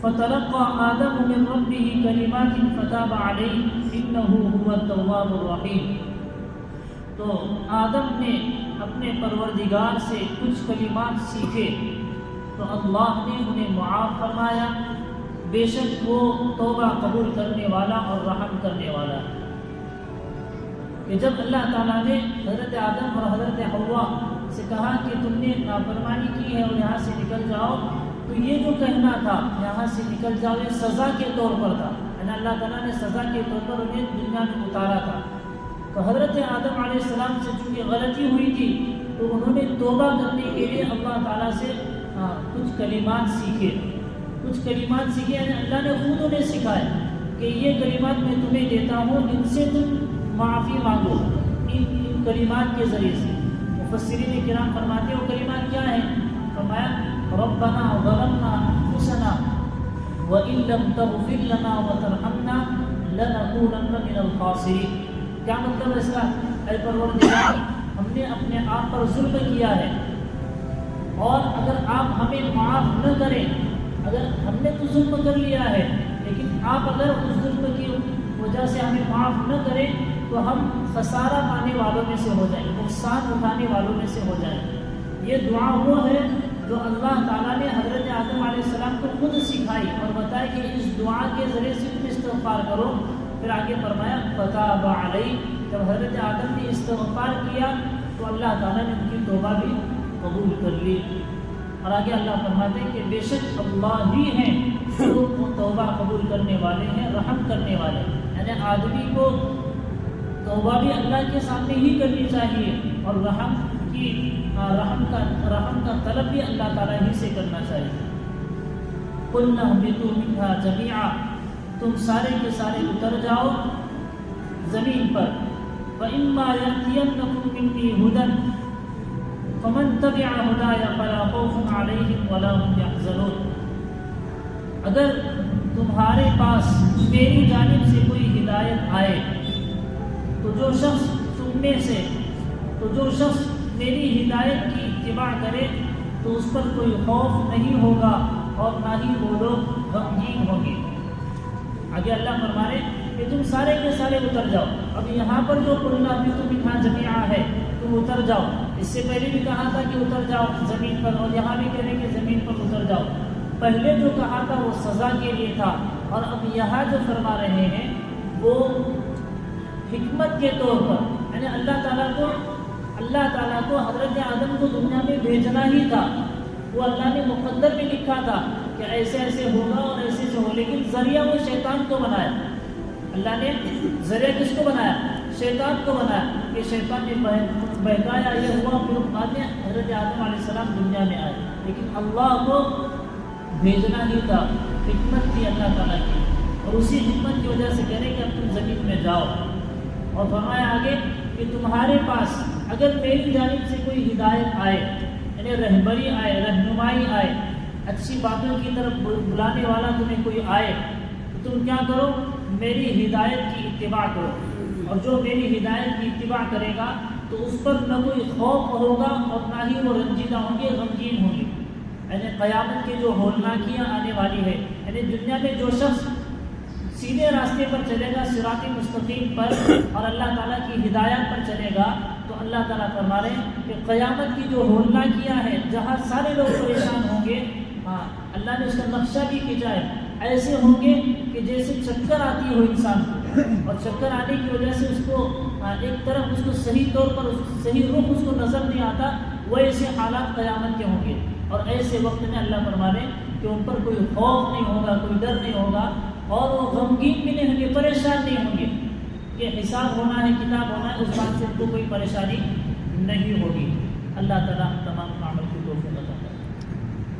فتلقى آدم من ربه كلمات فتاب عليه إنه هو التواب الرحيم. تو آدم نے اپنے پروردگار سے کچھ کلمات سیکھے تو اللہ نے انہیں معاف فرمایا، بے شک وہ توبہ قبول کرنے والا اور رحم کرنے والا ہے. کہ جب اللہ تعالیٰ نے حضرت آدم اور حضرت حوا سے کہا کہ تم نے نافرمانی کی ہے اور یہاں سے نکل جاؤ، تو یہ جو کہنا تھا یہاں سے نکل جاؤ یہ سزا کے طور پر تھا، یعنی اللہ تعالیٰ نے سزا کے طور پر انہیں دنیا میں اتارا تھا. تو حضرت آدم علیہ السلام سے چونکہ غلطی ہوئی تھی تو انہوں نے توبہ کرنے کے لیے اللہ تعالیٰ سے کچھ کلمات سیکھے. یعنی اللہ نے خود انہیں سکھائے کہ یہ کلمات میں تمہیں دیتا ہوں، ان سے تم معافی مانگو ان کلمات کے ذریعے سے. مفسرین کرام فرماتے ہیں وہ کلمات کیا ہیں؟ فرمایا ربنا ظلمنا انفسنا وان لم تغفر لنا وترحمنا لنكونن من الخاسرین. کیا مطلب ہے اس کا؟ اے پروردگار، ہم نے اپنے آپ پر ظلم کیا ہے اور اگر آپ ہمیں معاف نہ کریں، اگر ہم نے تو ظلم کر لیا ہے لیکن آپ اگر اس ظلم کی وجہ سے ہمیں معاف نہ کریں تو ہم خسارہ پانے والوں میں سے ہو جائیں، نقصان اٹھانے والوں میں سے ہو جائیں. یہ دعا وہ ہے جو اللہ تعالیٰ نے حضرت آدم علیہ السلام کو خود سکھائی اور بتایا کہ اس دعا کے ذریعے سے تم استغفار کرو. پھر آگے فرمایا فتاب علیہ، جب حضرت آدم نے استغفار کیا تو اللہ تعالیٰ نے ان کی توبہ بھی قبول کر لی. اور آگے اللہ فرماتے ہیں کہ بے شک اللہ ہی ہیں جو توبہ قبول کرنے والے ہیں، رحم کرنے والے ہیں. یعنی آدمی کو توبہ بھی اللہ کے سامنے ہی کرنی چاہیے اور رحم کا طلب بھی اللہ تعالیٰ ہی سے کرنا چاہیے. قُلْنَا اهْبِطُوا مِنْهَا جَمِيعًا، تم سارے کے سارے اتر جاؤ زمین پر. فَإِمَّا يَأْتِيَنَّكُم مِّنِّي هُدًى فَمَن تَبِعَ هُدَايَ فَلَا خَوْفٌ عَلَيْهِمْ وَلَا هُمْ يَحْزَنُونَ. اگر تمہارے پاس میری جانب سے کوئی ہدایت آئے تو جو شخص میری ہدایت کی اتباع کرے تو اس پر کوئی خوف نہیں ہوگا اور نہ ہی وہ لوگ غمگین ہوں گے. آگے اللہ فرما رہے کہ تم سارے کے سارے اتر جاؤ. اب یہاں پر جو قلنا بھی تم یہاں جميعا ہے، تم اتر جاؤ. اس سے پہلے بھی کہا تھا کہ اتر جاؤ زمین پر، اور یہاں بھی کہہ رہے کہ زمین پر اتر جاؤ. پہلے جو کہا تھا وہ سزا کے لیے تھا، اور اب یہاں جو فرما رہے ہیں وہ حکمت کے طور پر. یعنی اللہ تعالیٰ کو حضرت آدم کو دنیا میں بھیجنا ہی تھا. وہ اللہ نے مقدر میں لکھا تھا کہ ایسے ایسے ہوگا اور ایسے سے ہو، لیکن ذریعہ وہ شیطان کو بنایا. اللہ نے ذریعہ کس کو بنایا؟ شیطان کو بنایا. کہ شیطان نے بہکایا، یہ ہوا، پھر بعد میں حضرت آدم علیہ السلام دنیا میں آئے. لیکن اللہ کو بھیجنا ہی تھا، حکمت تھی اللہ تعالیٰ کی، اور اسی حکمت کی وجہ سے کہہ رہے کہ اب تم زمین میں جاؤ. اور فرمایا آگے کہ تمہارے پاس اگر میری جانب سے کوئی ہدایت آئے، یعنی رہبری آئے، رہنمائی آئے، اچھی باتوں کی طرف بلانے والا تمہیں کوئی آئے تو تم کیا کرو؟ میری ہدایت کی اتباع کرو. اور جو میری ہدایت کی اتباع کرے گا تو اس پر نہ کوئی خوف ہوگا اور نہ ہی وہ رنجیدہ ہوں گے، غمگین ہوں گے. یعنی قیامت کی جو ہولناکیاں آنے والی ہے، یعنی دنیا میں جو شخص سیدھے راستے پر چلے گا، صراط مستقیم پر، اور اللہ تعالیٰ کی ہدایت پر چلے گا، تو اللہ تعالیٰ فرما رہے ہیں کہ قیامت کی جو ہولناکیاں ہیں جہاں سارے لوگ پریشان ہوں گے، اللہ نے اس کا نقشہ بھی کھینچا ہے. ایسے ہوں گے کہ جیسے چکر آتی ہو انسان کو، اور چکر آنے کی وجہ سے اس کو ایک طرف اس کو صحیح طور پر صحیح رخ اس کو نظر نہیں آتا، وہ ایسے حالات قیامت کے ہوں گے. اور ایسے وقت میں اللہ فرما رہے ہیں کہ ان پر کوئی خوف نہیں ہوگا، کوئی ڈر نہیں ہوگا، اور وہ غمگین بھی نہیں ہوں گے، پریشان نہیں ہوں گے کہ حساب ہونا ہے، کتاب ہونا ہے. اس بات سے ان کو کوئی پریشانی نہیں ہوگی. اللہ تعالیٰ تمام عمل کی توفیق عطا